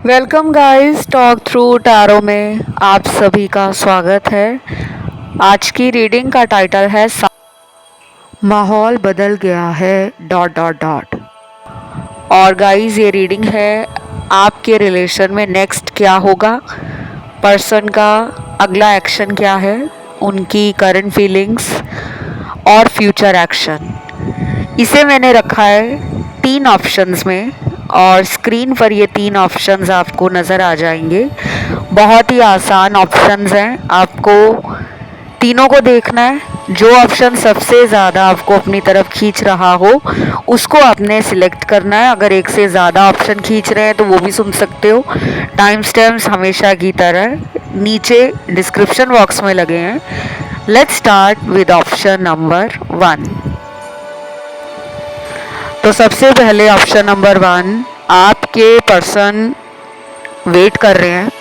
Welcome guys, talk through tarot में आप सभी का स्वागत है। आज की रीडिंग का टाइटल है माहौल बदल गया है डॉट डॉट डॉट। और गाइस, ये रीडिंग है आपके रिलेशन में नेक्स्ट क्या होगा, पर्सन का अगला एक्शन क्या है, उनकी करंट फीलिंग्स और फ्यूचर एक्शन। इसे मैंने रखा है 3 ऑप्शंस में और स्क्रीन पर ये 3 ऑप्शंस आपको नज़र आ जाएंगे। बहुत ही आसान ऑप्शंस हैं, आपको तीनों को देखना है। जो ऑप्शन सबसे ज़्यादा आपको अपनी तरफ खींच रहा हो उसको आपने सिलेक्ट करना है। अगर एक से ज़्यादा ऑप्शन खींच रहे हैं तो वो भी सुन सकते हो। टाइम स्टैम्प्स हमेशा की तरह नीचे डिस्क्रिप्शन बॉक्स में लगे हैं। Let's start with option number 1। तो सबसे पहले ऑप्शन नंबर 1, आपके पर्सन वेट कर रहे हैं,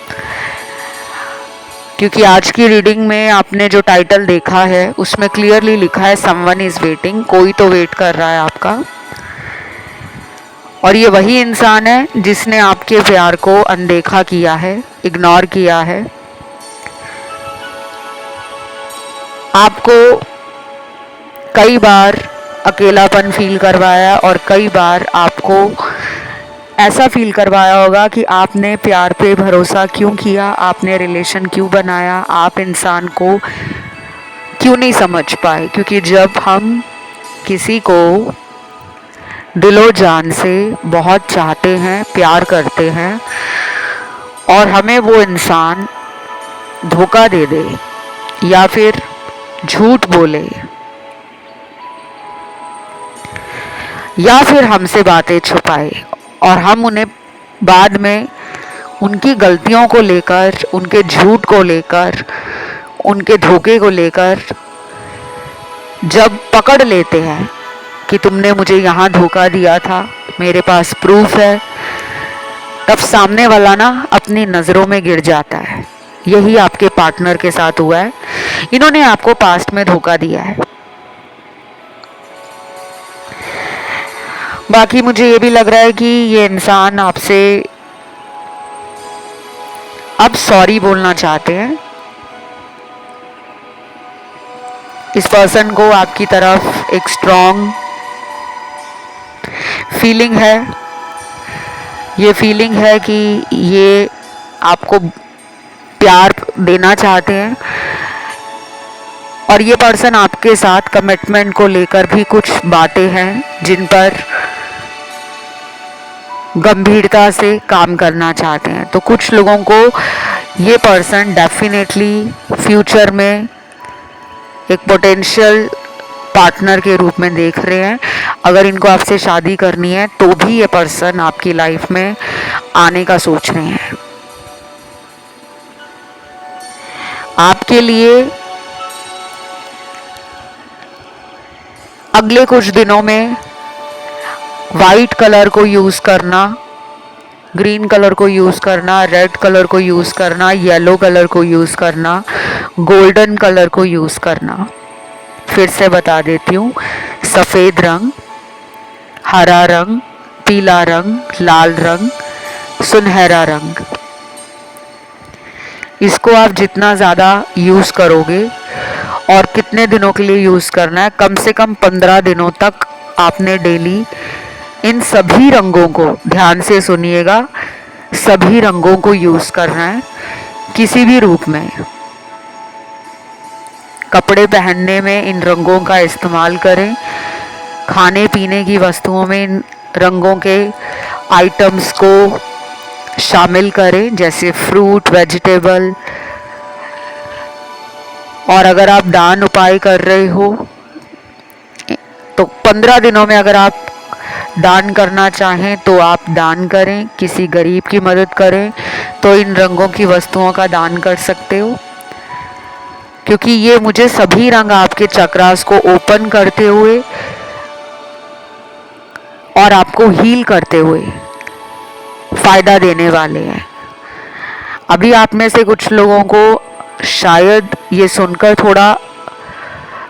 क्योंकि आज की रीडिंग में आपने जो टाइटल देखा है उसमें क्लियरली लिखा है समवन इज वेटिंग, कोई तो वेट कर रहा है आपका। और ये वही इंसान है जिसने आपके प्यार को अनदेखा किया है, इग्नोर किया है, आपको कई बार अकेलापन फील करवाया और कई बार आपको ऐसा फील करवाया होगा कि आपने प्यार पे भरोसा क्यों किया, आपने रिलेशन क्यों बनाया, आप इंसान को क्यों नहीं समझ पाए। क्योंकि जब हम किसी को दिलो जान से बहुत चाहते हैं, प्यार करते हैं और हमें वो इंसान धोखा दे दे या फिर झूठ बोले या फिर हमसे बातें छुपाए और हम उन्हें बाद में उनकी गलतियों को लेकर, उनके झूठ को लेकर, उनके धोखे को लेकर जब पकड़ लेते हैं कि तुमने मुझे यहाँ धोखा दिया था, मेरे पास प्रूफ है, तब सामने वाला ना अपनी नज़रों में गिर जाता है। यही आपके पार्टनर के साथ हुआ है। इन्होंने आपको पास्ट में धोखा दिया है। बाकी मुझे ये भी लग रहा है कि ये इंसान आपसे अब सॉरी बोलना चाहते हैं। इस पर्सन को आपकी तरफ एक स्ट्रॉन्ग फीलिंग है। ये फीलिंग है कि ये आपको प्यार देना चाहते हैं और ये पर्सन आपके साथ कमिटमेंट को लेकर भी कुछ बातें हैं जिन पर गंभीरता से काम करना चाहते हैं। तो कुछ लोगों को ये पर्सन डेफिनेटली फ्यूचर में एक पोटेंशियल पार्टनर के रूप में देख रहे हैं। अगर इनको आपसे शादी करनी है तो भी ये पर्सन आपकी लाइफ में आने का सोच रहे हैं। आपके लिए अगले कुछ दिनों में वाइट कलर को यूज़ करना, ग्रीन कलर को यूज़ करना, रेड कलर को यूज़ करना, येलो कलर को यूज़ करना, गोल्डन कलर को यूज़ करना। फिर से बता देती हूँ, सफ़ेद रंग, हरा रंग, पीला रंग, लाल रंग, सुनहरा रंग। इसको आप जितना ज़्यादा यूज़ करोगे और कितने दिनों के लिए यूज़ करना है, कम से कम 15 दिनों तक आपने डेली इन सभी रंगों को, ध्यान से सुनिएगा, सभी रंगों को यूज़ करना है किसी भी रूप में। कपड़े पहनने में इन रंगों का इस्तेमाल करें, खाने पीने की वस्तुओं में इन रंगों के आइटम्स को शामिल करें, जैसे फ्रूट, वेजिटेबल। और अगर आप दान उपाय कर रहे हो तो 15 दिनों में अगर आप दान करना चाहें तो आप दान करें, किसी गरीब की मदद करें तो इन रंगों की वस्तुओं का दान कर सकते हो। क्योंकि ये मुझे सभी रंग आपके चक्रास को ओपन करते हुए और आपको हील करते हुए फायदा देने वाले हैं। अभी आप में से कुछ लोगों को शायद ये सुनकर थोड़ा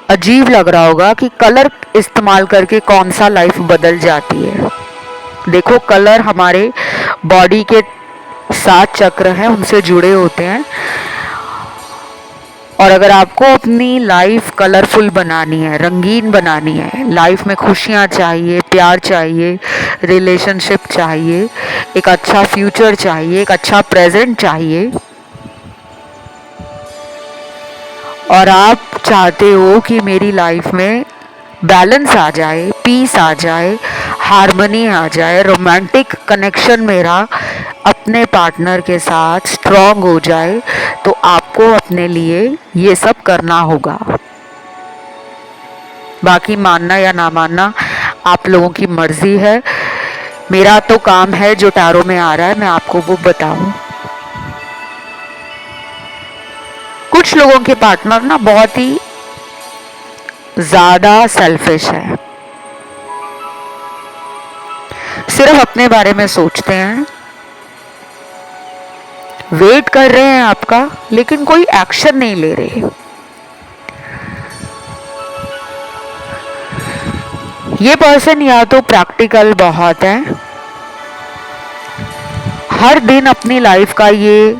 अजीब लग रहा होगा कि कलर इस्तेमाल करके कौन सा लाइफ बदल जाती है। देखो, कलर हमारे बॉडी के 7 चक्र हैं उनसे जुड़े होते हैं। और अगर आपको अपनी लाइफ कलरफुल बनानी है, रंगीन बनानी है, लाइफ में खुशियाँ चाहिए, प्यार चाहिए, रिलेशनशिप चाहिए, एक अच्छा फ्यूचर चाहिए, एक अच्छा प्रेजेंट चाहिए, और आप चाहते हो कि मेरी लाइफ में बैलेंस आ जाए, पीस आ जाए, हार्मनी आ जाए, रोमांटिक कनेक्शन मेरा अपने पार्टनर के साथ स्ट्रॉन्ग हो जाए, तो आपको अपने लिए ये सब करना होगा। बाकी मानना या ना मानना आप लोगों की मर्जी है। मेरा तो काम है जो टैरो में आ रहा है मैं आपको वो बताऊं। कुछ लोगों के पार्टनर ना बहुत ही ज्यादा सेल्फिश है, सिर्फ अपने बारे में सोचते हैं, वेट कर रहे हैं आपका, लेकिन कोई एक्शन नहीं ले रहे। ये पर्सन या तो प्रैक्टिकल बहुत है, हर दिन अपनी लाइफ का ये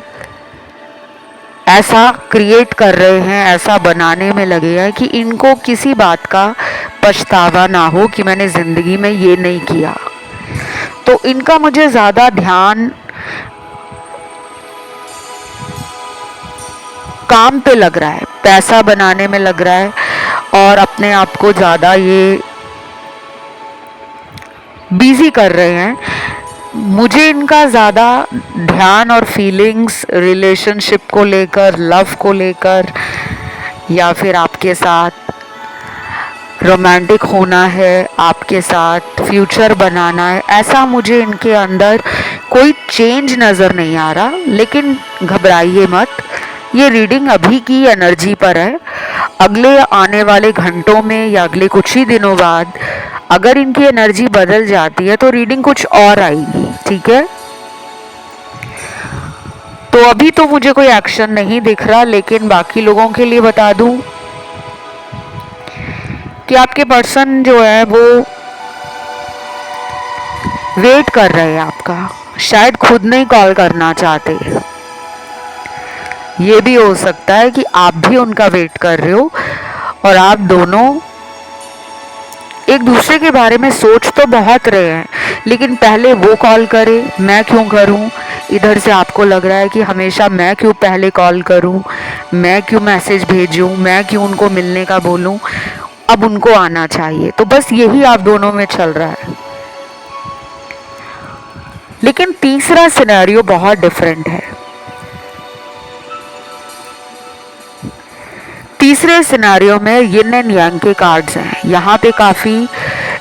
ऐसा क्रिएट कर रहे हैं, ऐसा बनाने में लगे हैं कि इनको किसी बात का पछतावा ना हो कि मैंने जिंदगी में ये नहीं किया। तो इनका मुझे ज्यादा ध्यान काम पे लग रहा है, पैसा बनाने में लग रहा है, और अपने आप को ज्यादा ये बिजी कर रहे हैं। मुझे इनका ज़्यादा ध्यान और फीलिंग्स रिलेशनशिप को लेकर, लव को लेकर, या फिर आपके साथ रोमांटिक होना है, आपके साथ फ्यूचर बनाना है, ऐसा मुझे इनके अंदर कोई चेंज नज़र नहीं आ रहा। लेकिन घबराइए मत, ये रीडिंग अभी की एनर्जी पर है। अगले आने वाले घंटों में या अगले कुछ ही दिनों बाद अगर इनकी एनर्जी बदल जाती है तो रीडिंग कुछ और आएगी, ठीक है। तो अभी तो मुझे कोई एक्शन नहीं दिख रहा, लेकिन बाकी लोगों के लिए बता दूं कि आपके पर्सन जो है वो वेट कर रहे हैं आपका, शायद खुद नहीं कॉल करना चाहते। ये भी हो सकता है कि आप भी उनका वेट कर रहे हो और आप दोनों एक दूसरे के बारे में सोच तो बहुत रहे हैं, लेकिन पहले वो कॉल करे, मैं क्यों करूं। इधर से आपको लग रहा है कि हमेशा मैं क्यों पहले कॉल करूं, मैं क्यों मैसेज भेजूं, मैं क्यों उनको मिलने का बोलूं, अब उनको आना चाहिए। तो बस यही आप दोनों में चल रहा है। लेकिन तीसरा सिनेरियो बहुत डिफरेंट है। तीसरे सिनेरियो में यिन एंड यांग के कार्ड्स हैं। यहाँ पे काफ़ी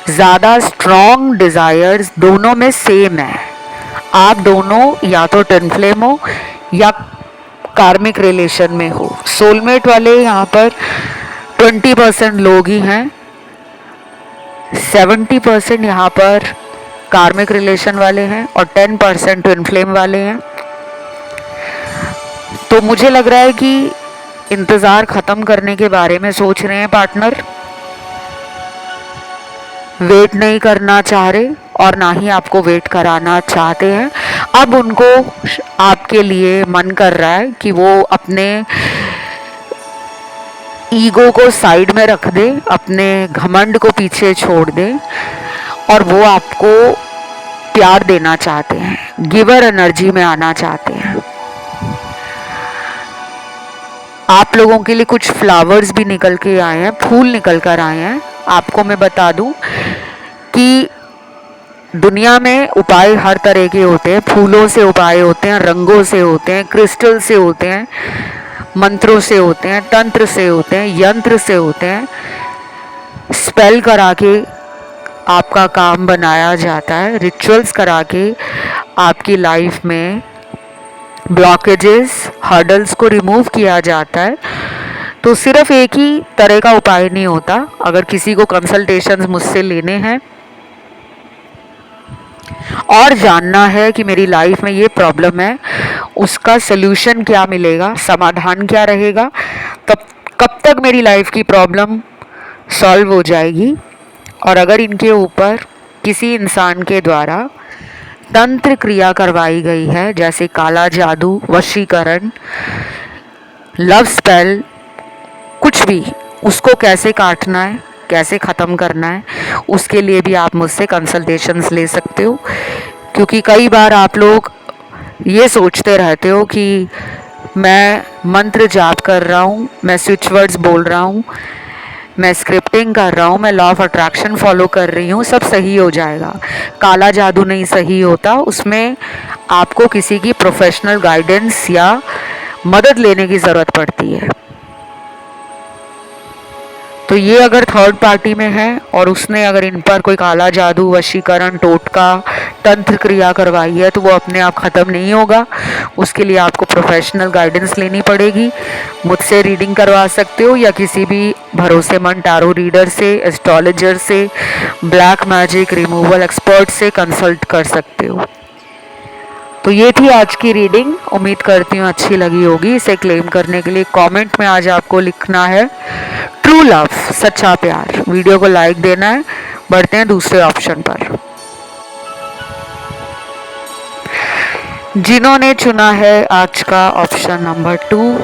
ज़्यादा स्ट्रॉन्ग डिज़ायर्स दोनों में सेम है। आप दोनों या तो ट्विन फ्लेम हो या कार्मिक रिलेशन में हो। सोलमेट वाले यहाँ पर 20% लोग ही हैं, 70% यहाँ पर कार्मिक रिलेशन वाले हैं और 10% ट्विन फ्लेम वाले हैं। तो मुझे लग रहा है कि इंतज़ार ख़त्म करने के बारे में सोच रहे हैं पार्टनर, वेट नहीं करना चाह रहे और ना ही आपको वेट कराना चाहते हैं। अब उनको आपके लिए मन कर रहा है कि वो अपने ईगो को साइड में रख दे, अपने घमंड को पीछे छोड़ दे और वो आपको प्यार देना चाहते हैं, गिवर एनर्जी में आना चाहते हैं। आप लोगों के लिए कुछ फ्लावर्स भी निकल के आए हैं, फूल निकल कर आए हैं। आपको मैं बता दूं कि दुनिया में उपाय हर तरह के होते हैं। फूलों से उपाय होते हैं, रंगों से होते हैं, क्रिस्टल से होते हैं, मंत्रों से होते हैं, तंत्र से होते हैं, यंत्र से होते हैं। स्पेल करा के आपका काम बनाया जाता है, रिचुअल्स करा के आपकी लाइफ में ब्लॉकेजेस, हर्डल्स को रिमूव किया जाता है। तो सिर्फ एक ही तरह का उपाय नहीं होता। अगर किसी को कंसल्टेशंस मुझसे लेने हैं और जानना है कि मेरी लाइफ में ये प्रॉब्लम है, उसका सल्यूशन क्या मिलेगा, समाधान क्या रहेगा, कब तक मेरी लाइफ की प्रॉब्लम सॉल्व हो जाएगी, और अगर इनके ऊपर किसी इंसान के द्वारा तंत्र क्रिया करवाई गई है, जैसे काला जादू, वशीकरण, लव स्पेल, कुछ भी, उसको कैसे काटना है, कैसे ख़त्म करना है, उसके लिए भी आप मुझसे कंसल्टेशंस ले सकते हो। क्योंकि कई बार आप लोग ये सोचते रहते हो कि मैं मंत्र जाप कर रहा हूँ, मैं स्विच वर्ड्स बोल रहा हूँ, मैं स्क्रिप्टिंग कर रहा हूँ, मैं लॉ ऑफ अट्रैक्शन फॉलो कर रही हूँ, सब सही हो जाएगा। काला जादू नहीं सही होता, उसमें आपको किसी की प्रोफेशनल गाइडेंस या मदद लेने की ज़रूरत पड़ती है। तो ये अगर थर्ड पार्टी में है और उसने अगर इन पर कोई काला जादू, वशीकरण, टोटका, तंत्र क्रिया करवाई है, तो वो अपने आप ख़त्म नहीं होगा। उसके लिए आपको प्रोफेशनल गाइडेंस लेनी पड़ेगी। मुझसे रीडिंग करवा सकते हो या किसी भी भरोसेमंद टैरो रीडर से, एस्ट्रोलॉजर से, ब्लैक मैजिक रिमूवल एक्सपर्ट से कंसल्ट कर सकते हो। तो ये थी आज की रीडिंग। उम्मीद करती हूँ अच्छी लगी होगी। इसे क्लेम करने के लिए कमेंट में आज आपको लिखना है ट्रू लव, सच्चा प्यार। वीडियो को लाइक देना है। बढ़ते हैं दूसरे ऑप्शन पर। जिन्होंने चुना है आज का ऑप्शन नंबर 2,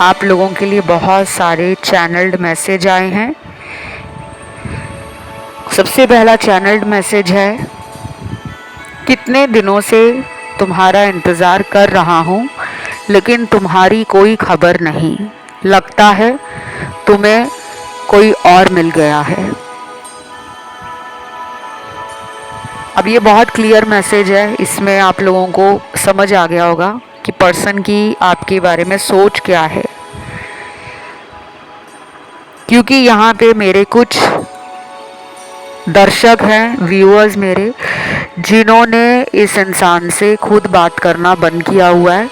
आप लोगों के लिए बहुत सारे चैनल्ड मैसेज आए हैं। सबसे पहला चैनल्ड मैसेज है, कितने दिनों से तुम्हारा इंतज़ार कर रहा हूँ लेकिन तुम्हारी कोई खबर नहीं, लगता है तुम्हें कोई और मिल गया है। अब ये बहुत क्लियर मैसेज है, इसमें आप लोगों को समझ आ गया होगा कि पर्सन की आपके बारे में सोच क्या है। क्योंकि यहाँ पे मेरे कुछ दर्शक हैं, व्यूअर्स मेरे, जिन्होंने इस इंसान से खुद बात करना बंद किया हुआ है।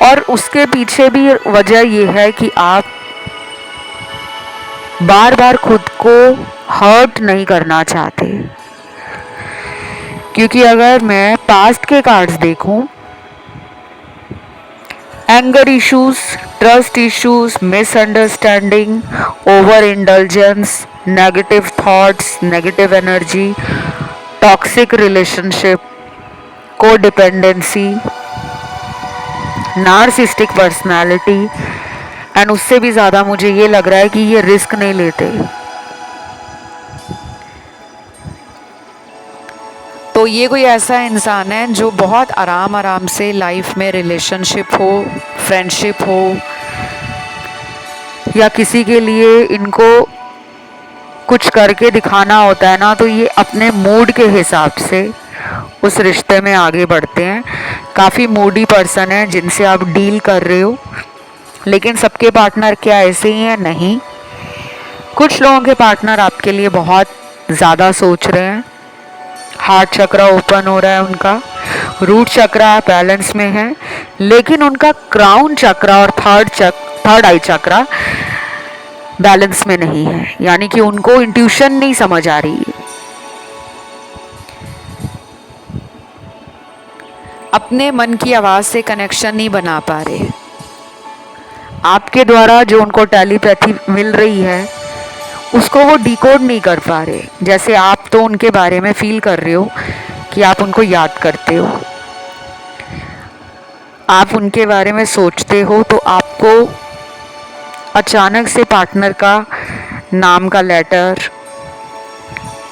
और उसके पीछे भी वजह यह है कि आप बार बार खुद को हर्ट नहीं करना चाहते। क्योंकि अगर मैं पास्ट के कार्ड्स देखूं, anger issues, trust issues, misunderstanding, over indulgence, negative thoughts, negative energy, toxic relationship, codependency, narcissistic personality, and उससे भी ज़्यादा मुझे ये लग रहा है कि ये रिस्क नहीं लेते। तो ये कोई ऐसा इंसान है जो बहुत आराम से लाइफ में, रिलेशनशिप हो, फ्रेंडशिप हो, या किसी के लिए इनको कुछ करके दिखाना होता है ना, तो ये अपने मूड के हिसाब से उस रिश्ते में आगे बढ़ते हैं। काफ़ी मूडी पर्सन है जिनसे आप डील कर रहे हो। लेकिन सबके पार्टनर क्या ऐसे ही हैं? नहीं। कुछ लोगों के पार्टनर आपके लिए बहुत ज़्यादा सोच रहे हैं। हार्ट चक्रा ओपन हो रहा है उनका, रूट चक्रा बैलेंस में है, लेकिन उनका क्राउन चक्रा और थर्ड आई चक्रा बैलेंस में नहीं है। यानी कि उनको इंट्यूशन नहीं समझ आ रही है। अपने मन की आवाज़ से कनेक्शन नहीं बना पा रहे। आपके द्वारा जो उनको टेलीपैथी मिल रही है उसको वो डिकोड नहीं कर पा रहे। जैसे आप तो उनके बारे में फील कर रहे हो कि आप उनको याद करते हो, आप उनके बारे में सोचते हो, तो आपको अचानक से पार्टनर का नाम का लेटर,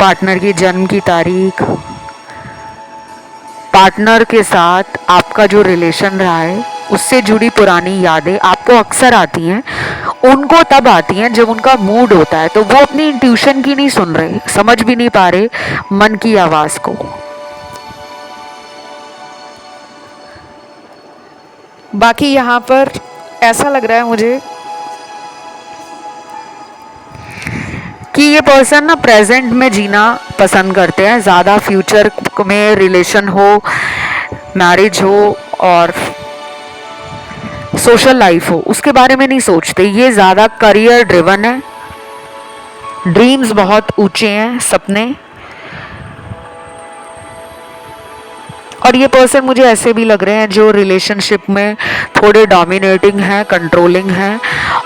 पार्टनर की जन्म की तारीख, पार्टनर के साथ आपका जो रिलेशन रहा है उससे जुड़ी पुरानी यादें आपको अक्सर आती हैं। उनको तब आती हैं जब उनका मूड होता है, तो वो अपनी इंट्यूशन की नहीं सुन रहे, समझ भी नहीं पा रहे मन की आवाज़ को। बाकी यहाँ पर ऐसा लग रहा है मुझे कि ये पर्सन ना प्रेजेंट में जीना पसंद करते हैं, ज़्यादा फ्यूचर में रिलेशन हो, मैरिज हो और सोशल लाइफ हो, उसके बारे में नहीं सोचते। ये ज़्यादा करियर ड्रिवन है, ड्रीम्स बहुत ऊंचे हैं, सपने। और ये पर्सन मुझे ऐसे भी लग रहे हैं जो रिलेशनशिप में थोड़े डोमिनेटिंग हैं, कंट्रोलिंग हैं,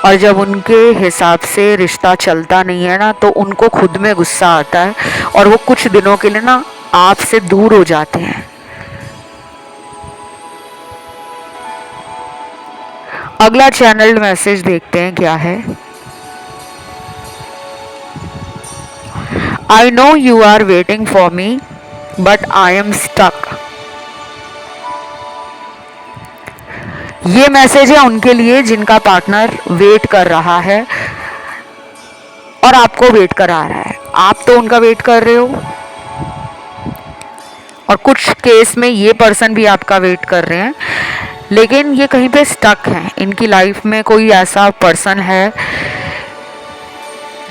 और जब उनके हिसाब से रिश्ता चलता नहीं है ना, तो उनको खुद में गुस्सा आता है और वो कुछ दिनों के लिए ना आपसे दूर हो जाते हैं। अगला चैनल्ड मैसेज देखते हैं क्या है। I know you are waiting for me but I am stuck. ये मैसेज है उनके लिए जिनका पार्टनर वेट कर रहा है और आपको वेट करा रहा है। आप तो उनका वेट कर रहे हो और कुछ केस में ये पर्सन भी आपका वेट कर रहे हैं, लेकिन ये कहीं पे स्टक हैं। इनकी लाइफ में कोई ऐसा पर्सन है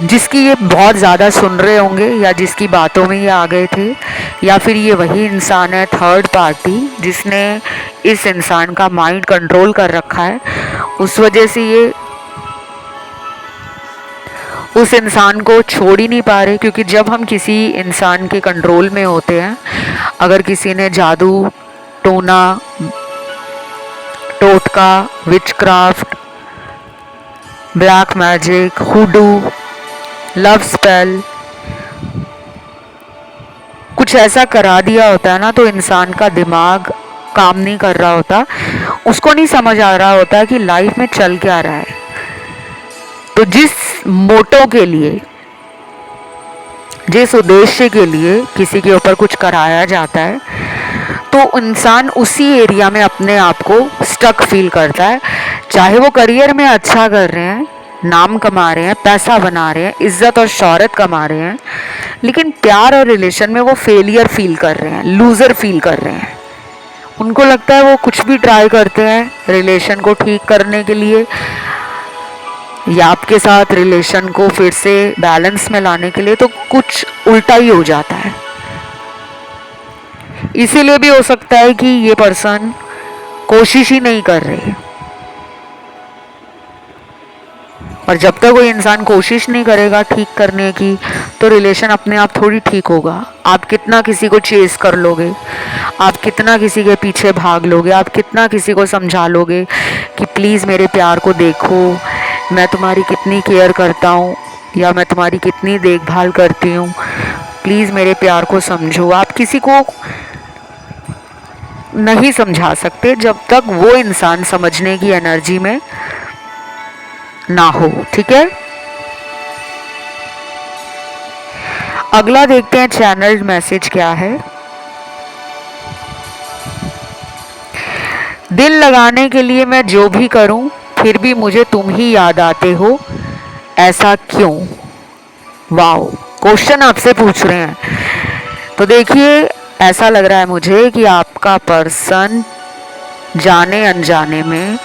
जिसकी ये बहुत ज़्यादा सुन रहे होंगे या जिसकी बातों में ये आ गए थे, या फिर ये वही इंसान है थर्ड पार्टी जिसने इस इंसान का माइंड कंट्रोल कर रखा है। उस वजह से ये उस इंसान को छोड़ ही नहीं पा रहे, क्योंकि जब हम किसी इंसान के कंट्रोल में होते हैं, अगर किसी ने जादू टोना टोटका witchcraft black magic hoodoo love spell कुछ ऐसा करा दिया होता है ना, तो इंसान का दिमाग काम नहीं कर रहा होता, उसको नहीं समझ आ रहा होता कि लाइफ में चल क्या रहा है। तो जिस मोटो के लिए, जिस उद्देश्य के लिए किसी के ऊपर कुछ कराया जाता है, तो इंसान उसी एरिया में अपने आप को स्टक फील करता है। चाहे वो करियर में अच्छा कर रहे हैं, नाम कमा रहे हैं, पैसा बना रहे हैं, इज्जत और शोहरत कमा रहे हैं, लेकिन प्यार और रिलेशन में वो फेलियर फील कर रहे हैं, लूजर फील कर रहे हैं। उनको लगता है वो कुछ भी ट्राई करते हैं रिलेशन को ठीक करने के लिए या आपके साथ रिलेशन को फिर से बैलेंस में लाने के लिए, तो कुछ उल्टा ही हो जाता है। इसीलिए भी हो सकता है कि ये पर्सन कोशिश ही नहीं कर रहे, और जब तक कोई इंसान कोशिश नहीं करेगा ठीक करने की, तो रिलेशन अपने आप थोड़ी ठीक होगा। आप कितना किसी को चेस कर लोगे, आप कितना किसी के पीछे भाग लोगे, आप कितना किसी को समझा लोगे कि प्लीज़ मेरे प्यार को देखो, मैं तुम्हारी कितनी केयर करता हूँ या मैं तुम्हारी कितनी देखभाल करती हूँ, प्लीज़ मेरे प्यार को समझो। आप किसी को नहीं समझा सकते जब तक वो इंसान समझने की एनर्जी में ना हो। ठीक है, अगला देखते हैं चैनल्ड मैसेज क्या है। दिल लगाने के लिए मैं जो भी करूं, फिर भी मुझे तुम ही याद आते हो, ऐसा क्यों? वाओ, क्वेश्चन आपसे पूछ रहे हैं। तो देखिए, ऐसा लग रहा है मुझे कि आपका पर्सन जाने अनजाने में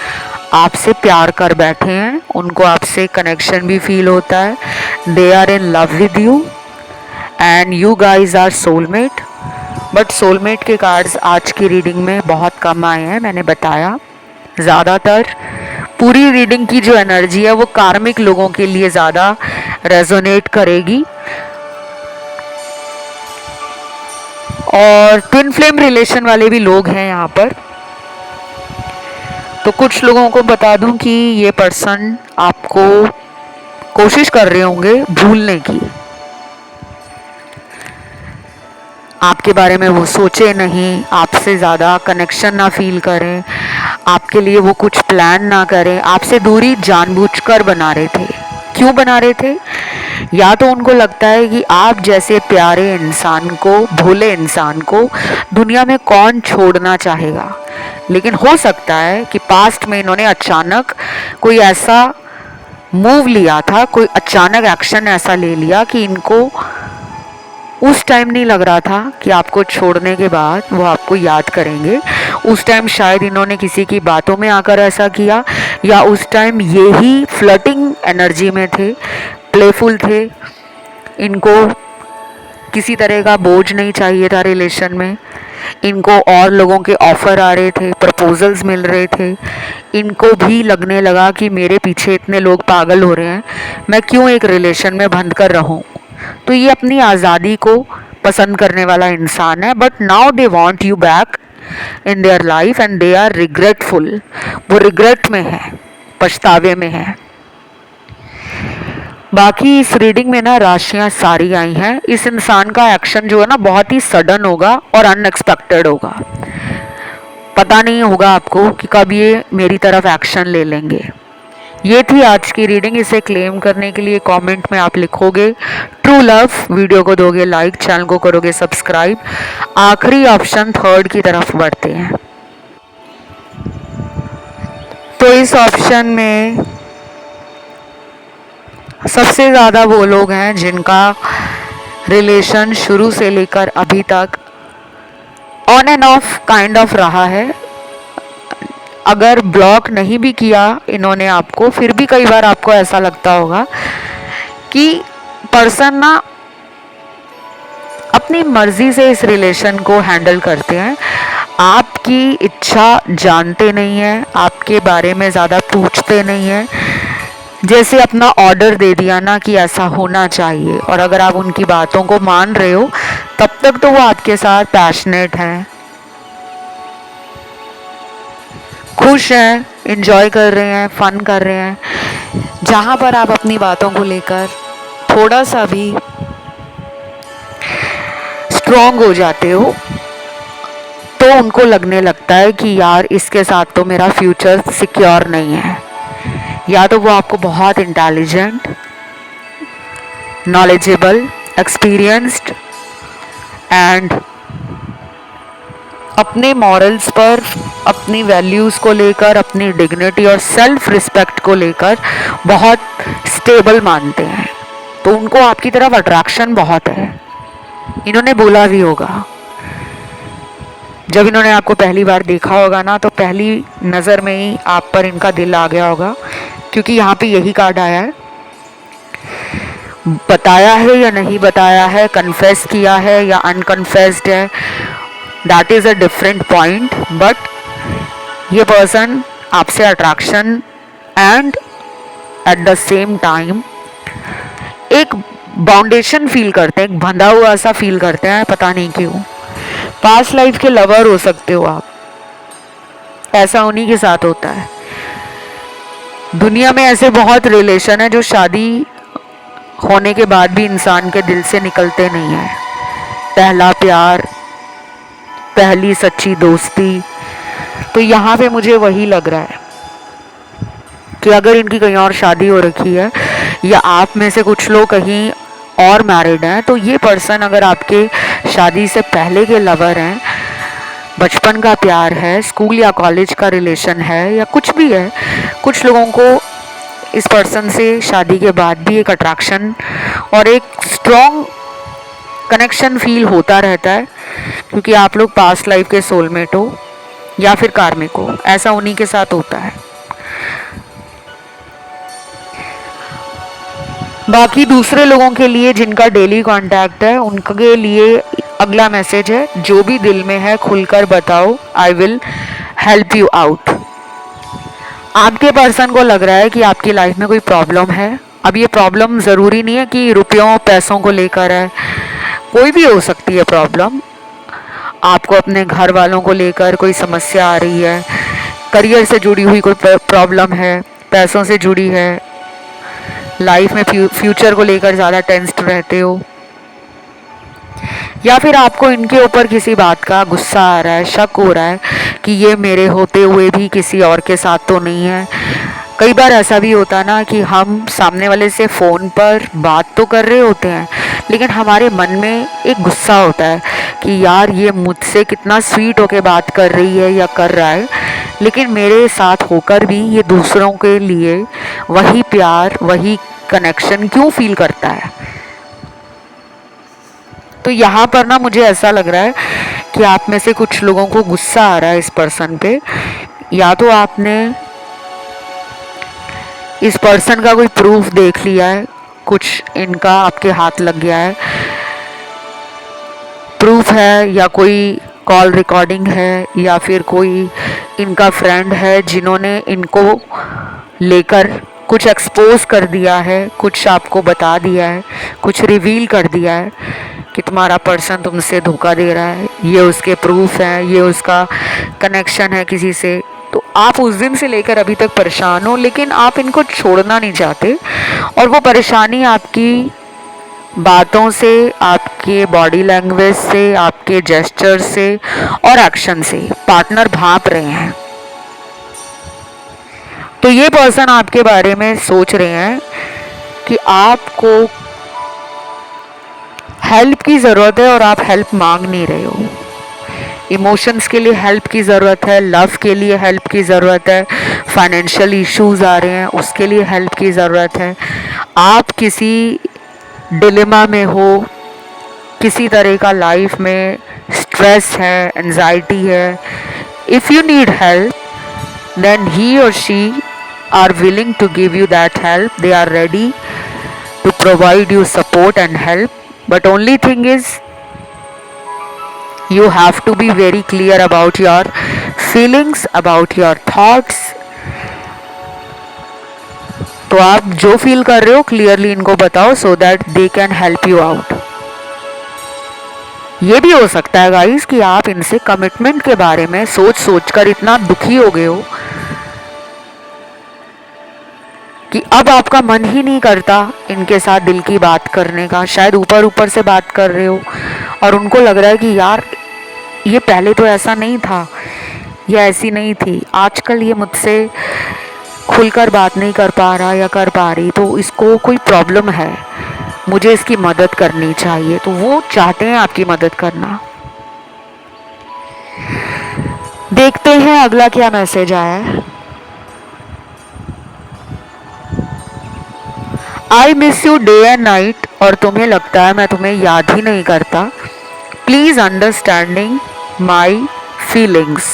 आपसे प्यार कर बैठे हैं, उनको आपसे कनेक्शन भी फील होता है, they are in love with you and you guys are soulmate. But soulmate के कार्ड्स आज की रीडिंग में बहुत कम आए हैं, मैंने बताया। ज़्यादातर पूरी रीडिंग की जो एनर्जी है वो कार्मिक लोगों के लिए ज़्यादा रेजोनेट करेगी, और ट्विन फ्लेम रिलेशन वाले भी लोग हैं यहाँ पर। तो कुछ लोगों को बता दूं कि ये पर्सन आपको कोशिश कर रहे होंगे भूलने की, आपके बारे में वो सोचे नहीं, आपसे ज़्यादा कनेक्शन ना फील करें, आपके लिए वो कुछ प्लान ना करें, आपसे दूरी जानबूझकर बना रहे थे। क्यों बना रहे थे? या तो उनको लगता है कि आप जैसे प्यारे इंसान को, भोले इंसान को दुनिया में कौन छोड़ना चाहेगा। लेकिन हो सकता है कि पास्ट में इन्होंने अचानक कोई ऐसा मूव लिया था, कोई अचानक एक्शन ऐसा ले लिया कि इनको उस टाइम नहीं लग रहा था कि आपको छोड़ने के बाद वो आपको याद करेंगे। उस टाइम शायद इन्होंने किसी की बातों में आकर ऐसा किया, या उस टाइम ये ही फ्लर्टिंग एनर्जी में थे, प्लेफुल थे, इनको किसी तरह का बोझ नहीं चाहिए था रिलेशन में, इनको और लोगों के ऑफ़र आ रहे थे, प्रपोजल्स मिल रहे थे, इनको भी लगने लगा कि मेरे पीछे इतने लोग पागल हो रहे हैं, मैं क्यों एक रिलेशन में बंध कर रहूं। तो ये अपनी आज़ादी को पसंद करने वाला इंसान है, but now they want you back in their life and they are regretful. वो रिग्रेट में है, पछतावे में है। बाकी इस रीडिंग में ना राशियां सारी आई हैं। इस इंसान का एक्शन जो है ना बहुत ही सडन होगा और अनएक्सपेक्टेड होगा। पता नहीं होगा आपको कि कब ये मेरी तरफ एक्शन ले लेंगे। ये थी आज की रीडिंग। इसे क्लेम करने के लिए कमेंट में आप लिखोगे ट्रू लव, वीडियो को दोगे लाइक, चैनल को करोगे सब्सक्राइब। आखिरी ऑप्शन थर्ड की तरफ बढ़ते हैं। तो इस ऑप्शन में सबसे ज़्यादा वो लोग हैं जिनका रिलेशन शुरू से लेकर अभी तक on end of kind of रहा है। अगर ब्लॉक नहीं भी किया इन्होंने आपको, फिर भी कई बार आपको ऐसा लगता होगा कि पर्सन ना अपनी मर्जी से इस रिलेशन को हैंडल करते हैं, आपकी इच्छा जानते नहीं हैं, आपके बारे में ज़्यादा पूछते नहीं हैं। जैसे अपना ऑर्डर दे दिया ना कि ऐसा होना चाहिए, और अगर आप उनकी बातों को मान रहे हो तब तक तो वो आपके साथ पैशनेट हैं, खुश हैं, इंजॉय कर रहे हैं, फन कर रहे हैं। जहाँ पर आप अपनी बातों को लेकर थोड़ा सा भी स्ट्रॉन्ग हो जाते हो तो उनको लगने लगता है कि यार इसके साथ तो मेरा फ्यूचर सिक्योर नहीं है। या तो वो आपको बहुत इंटेलिजेंट, नॉलेजेबल, एक्सपीरियंस्ड एंड अपने मॉरल्स पर, अपनी वैल्यूज़ को लेकर, अपनी डिग्निटी और सेल्फ रिस्पेक्ट को लेकर बहुत स्टेबल मानते हैं, तो उनको आपकी तरफ अट्रैक्शन बहुत है। इन्होंने बोला भी होगा, जब इन्होंने आपको पहली बार देखा होगा ना, तो पहली नज़र में ही आप पर इनका दिल आ गया होगा, क्योंकि यहाँ पे यही कार्ड आया है। बताया है या नहीं बताया है, कन्फेस किया है या अनकन्फेस्ड है, that is a different point, but ये पर्सन आपसे attraction and at the same time एक बाउंडेशन फील करते हैं, एक बंधा हुआ सा फील करते हैं, पता नहीं क्यों। पास्ट लाइफ के लवर हो सकते हो आप, ऐसा उन्हीं के साथ होता है। दुनिया में ऐसे बहुत रिलेशन है जो शादी होने के बाद भी इंसान के दिल से निकलते नहीं है। पहला प्यार, पहली सच्ची दोस्ती, तो यहाँ पे मुझे वही लग रहा है कि अगर इनकी कहीं और शादी हो रखी है या आप में से कुछ लोग कहीं और मैरिड हैं, तो ये पर्सन अगर आपके शादी से पहले के लवर हैं, बचपन का प्यार है, स्कूल या कॉलेज का रिलेशन है या कुछ भी है, कुछ लोगों को इस पर्सन से शादी के बाद भी एक अट्रैक्शन और एक स्ट्रॉन्ग कनेक्शन फील होता रहता है, क्योंकि आप लोग पास्ट लाइफ के सोलमेट हो या फिर कार्मिक हो, ऐसा उन्हीं के साथ होता है। बाकी दूसरे लोगों के लिए जिनका डेली कांटेक्ट है, उनके लिए अगला मैसेज है, जो भी दिल में है खुलकर बताओ, I will help you out. आपके पर्सन को लग रहा है कि आपकी लाइफ में कोई प्रॉब्लम है। अब ये प्रॉब्लम ज़रूरी नहीं है कि रुपयों पैसों को लेकर है, कोई भी हो सकती है प्रॉब्लम। आपको अपने घर वालों को लेकर कोई समस्या आ रही है, करियर से जुड़ी हुई कोई प्रॉब्लम है, पैसों से जुड़ी है, लाइफ में फ्यूचर को लेकर ज़्यादा टेंस्ड रहते हो, या फिर आपको इनके ऊपर किसी बात का गुस्सा आ रहा है, शक हो रहा है कि ये मेरे होते हुए भी किसी और के साथ तो नहीं है। कई बार ऐसा भी होता ना कि हम सामने वाले से फ़ोन पर बात तो कर रहे होते हैं, लेकिन हमारे मन में एक गुस्सा होता है कि यार ये मुझसे कितना स्वीट होके बात कर रही है या कर रहा है, लेकिन मेरे साथ होकर भी ये दूसरों के लिए वही प्यार, वही कनेक्शन क्यों फील करता है। तो यहाँ पर ना मुझे ऐसा लग रहा है कि आप में से कुछ लोगों को गुस्सा आ रहा है इस पर्सन पे, या तो आपने इस पर्सन का कोई प्रूफ देख लिया है, कुछ इनका आपके हाथ लग गया है, प्रूफ है या कोई कॉल रिकॉर्डिंग है या फिर कोई इनका फ्रेंड है जिन्होंने इनको लेकर कुछ एक्सपोज कर दिया है, कुछ आपको बता दिया है, कुछ रिवील कर दिया है कि तुम्हारा पर्सन तुमसे धोखा दे रहा है, ये उसके प्रूफ है, ये उसका कनेक्शन है किसी से। तो आप उस दिन से लेकर अभी तक परेशान हो, लेकिन आप इनको छोड़ना नहीं चाहते, और वो परेशानी आपकी बातों से, आपके बॉडी लैंग्वेज से, आपके जेस्चर से और एक्शन से पार्टनर भांप रहे हैं। तो ये पर्सन आपके बारे में सोच रहे हैं कि आपको हेल्प की ज़रूरत है और आप हेल्प मांग नहीं रहे हो। इमोशंस के लिए हेल्प की ज़रूरत है, लव के लिए हेल्प की ज़रूरत है, फाइनेंशियल इश्यूज आ रहे हैं उसके लिए हेल्प की ज़रूरत है, आप किसी डिलेमा में हो, किसी तरह का लाइफ में स्ट्रेस है, एंजाइटी है, if you need help then he or she are willing to give you that help. They are ready to provide you support and help, but only thing is you have to be very clear about your feelings, about your thoughts. तो आप जो feel कर रहे हो clearly इनको बताओ so that they can help you out. ये भी हो सकता है गाइस कि आप इनसे कमिटमेंट के बारे में सोच सोच कर इतना दुखी हो गए हो कि अब आपका मन ही नहीं करता इनके साथ दिल की बात करने का। शायद ऊपर ऊपर से बात कर रहे हो और उनको लग रहा है कि यार ये पहले तो ऐसा नहीं था, या ऐसी नहीं थी, आजकल ये मुझसे खुलकर बात नहीं कर पा रहा या कर पा रही, तो इसको कोई प्रॉब्लम है, मुझे इसकी मदद करनी चाहिए। तो वो चाहते हैं आपकी मदद करना। देखते हैं अगला क्या मैसेज आया है। I miss you day and night, और तुम्हें लगता है मैं तुम्हें याद ही नहीं करता। Please understanding my feelings.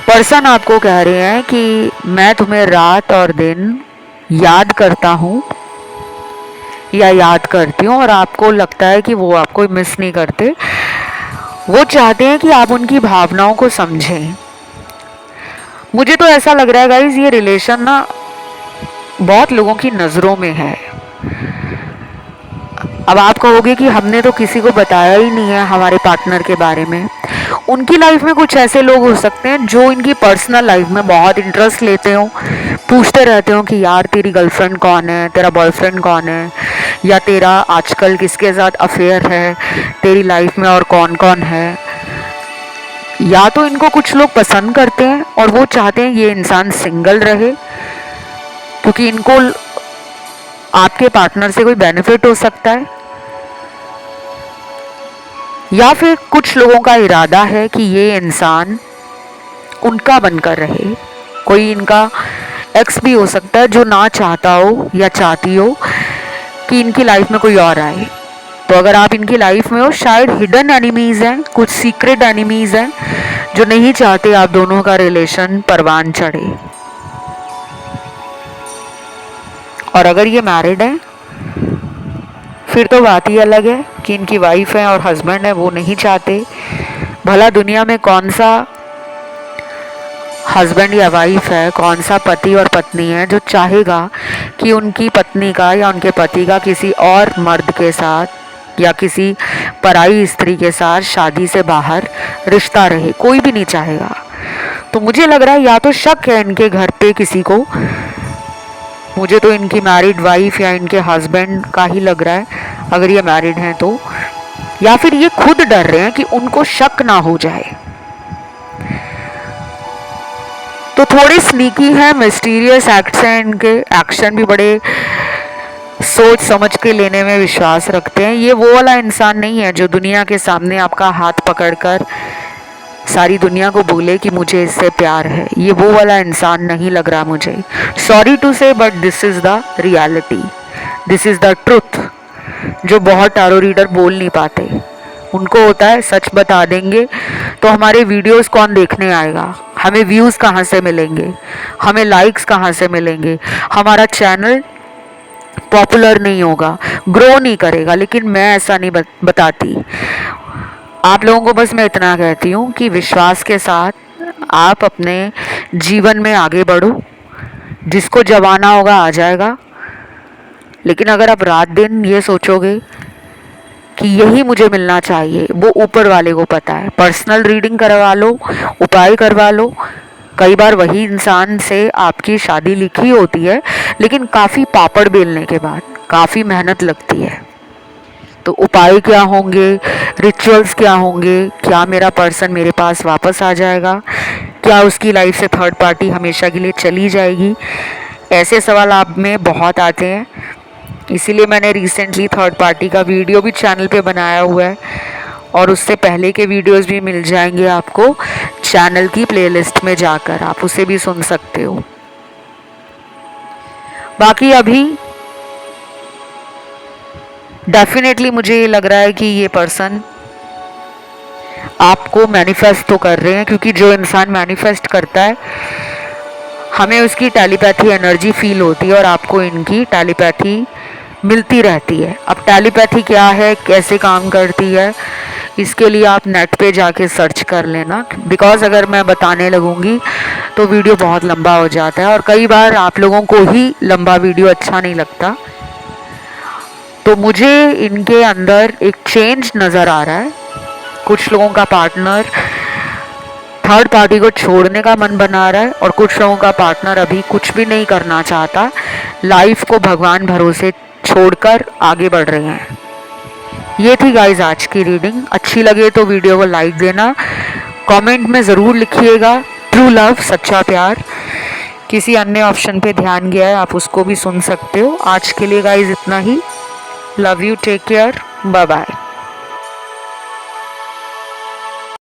Person आपको कह रहे हैं कि मैं तुम्हें रात और दिन याद करता हूँ या याद करती हूँ, और आपको लगता है कि वो आपको मिस नहीं करते। वो चाहते हैं कि आप उनकी भावनाओं को समझें। मुझे तो ऐसा लग रहा है गाइज ये रिलेशन ना बहुत लोगों की नज़रों में है। अब आप कहोगे कि हमने तो किसी को बताया ही नहीं है हमारे पार्टनर के बारे में। उनकी लाइफ में कुछ ऐसे लोग हो सकते हैं जो इनकी पर्सनल लाइफ में बहुत इंटरेस्ट लेते हो, पूछते रहते हो कि यार तेरी गर्लफ्रेंड कौन है, तेरा बॉयफ्रेंड कौन है, या तेरा आजकल किसके साथ अफेयर है, तेरी लाइफ में और कौन कौन है। या तो इनको कुछ लोग पसंद करते हैं और वो चाहते हैं ये इंसान सिंगल रहे क्योंकि इनको आपके पार्टनर से कोई बेनिफिट हो सकता है, या फिर कुछ लोगों का इरादा है कि ये इंसान उनका बनकर रहे। कोई इनका एक्स भी हो सकता है जो ना चाहता हो या चाहती हो कि इनकी लाइफ में कोई और आए। तो अगर आप इनकी लाइफ में हो, शायद हिडन एनिमीज हैं, कुछ सीक्रेट एनिमीज हैं जो नहीं चाहते आप दोनों का रिलेशन परवान चढ़े। और अगर ये मैरिड है फिर तो बात ही अलग है कि इनकी वाइफ है और हस्बैंड है, वो नहीं चाहते। भला दुनिया में कौन सा हस्बैंड या वाइफ है, कौन सा पति और पत्नी है जो चाहेगा कि उनकी पत्नी का या उनके पति का किसी और मर्द के साथ या किसी पराई स्त्री के साथ शादी से बाहर रिश्ता रहे। कोई भी नहीं चाहेगा। तो मुझे लग रहा है या तो शक है इनके घर पे किसी को, मुझे तो इनकी मैरिड वाइफ या इनके हस्बैंड का ही लग रहा है अगर ये मैरिड हैं तो, या फिर ये खुद डर रहे हैं कि उनको शक ना हो जाए। तो थोड़े स्नीकी है, मिस्टीरियस एक्ट्स हैं इनके, एक्शन भी बड़े सोच समझ के लेने में विश्वास रखते हैं। ये वो वाला इंसान नहीं है जो दुनिया के सामने आपका हाथ पकड़कर सारी दुनिया को बोले कि मुझे इससे प्यार है। ये वो वाला इंसान नहीं लग रहा मुझे। सॉरी टू से but this is the reality, this is the truth, जो बहुत टारो रीडर बोल नहीं पाते। उनको होता है सच बता देंगे तो हमारे वीडियोस कौन देखने आएगा, हमें व्यूज़ कहाँ से मिलेंगे, हमें लाइक्स कहाँ से मिलेंगे, हमारा चैनल पॉपुलर नहीं होगा, ग्रो नहीं करेगा। लेकिन मैं ऐसा नहीं बताती। आप लोगों को बस मैं इतना कहती हूँ कि विश्वास के साथ आप अपने जीवन में आगे बढ़ो। जिसको जब आना होगा आ जाएगा। लेकिन अगर आप रात दिन ये सोचोगे कि यही मुझे मिलना चाहिए, वो ऊपर वाले को पता है। पर्सनल रीडिंग करवा लो, उपाय करवा लो, कई बार वही इंसान से आपकी शादी लिखी होती है, लेकिन काफ़ी पापड़ बेलने के बाद, काफ़ी मेहनत लगती है। तो उपाय क्या होंगे, रिचुअल्स क्या होंगे, क्या मेरा पर्सन मेरे पास वापस आ जाएगा, क्या उसकी लाइफ से थर्ड पार्टी हमेशा के लिए चली जाएगी, ऐसे सवाल आप में बहुत आते हैं। इसीलिए मैंने रिसेंटली थर्ड पार्टी का वीडियो भी चैनल पे बनाया हुआ है, और उससे पहले के वीडियोस भी मिल जाएंगे आपको चैनल की प्लेलिस्ट में जाकर, आप उसे भी सुन सकते हो। बाकी अभी डेफिनेटली मुझे ये लग रहा है कि ये पर्सन आपको मैनिफेस्ट तो कर रहे हैं, क्योंकि जो इंसान मैनिफेस्ट करता है हमें उसकी टेलीपैथी एनर्जी फील होती है, और आपको इनकी टेलीपैथी मिलती रहती है। अब टेलीपैथी क्या है, कैसे काम करती है, इसके लिए आप नेट पे जाके सर्च कर लेना, बिकॉज अगर मैं बताने लगूंगी तो वीडियो बहुत लंबा हो जाता है, और कई बार आप लोगों को ही लंबा वीडियो अच्छा नहीं लगता। तो मुझे इनके अंदर एक चेंज नज़र आ रहा है। कुछ लोगों का पार्टनर थर्ड पार्टी को छोड़ने का मन बना रहा है, और कुछ लोगों का पार्टनर अभी कुछ भी नहीं करना चाहता, लाइफ को भगवान भरोसे छोड़कर आगे बढ़ रहे हैं। ये थी गाइज आज की रीडिंग। अच्छी लगे तो वीडियो को लाइक देना, कमेंट में ज़रूर लिखिएगा ट्रू लव, सच्चा प्यार। किसी अन्य ऑप्शन पे ध्यान गया है, आप उसको भी सुन सकते हो। आज के लिए गाइज इतना ही। Love you, take care, bye bye.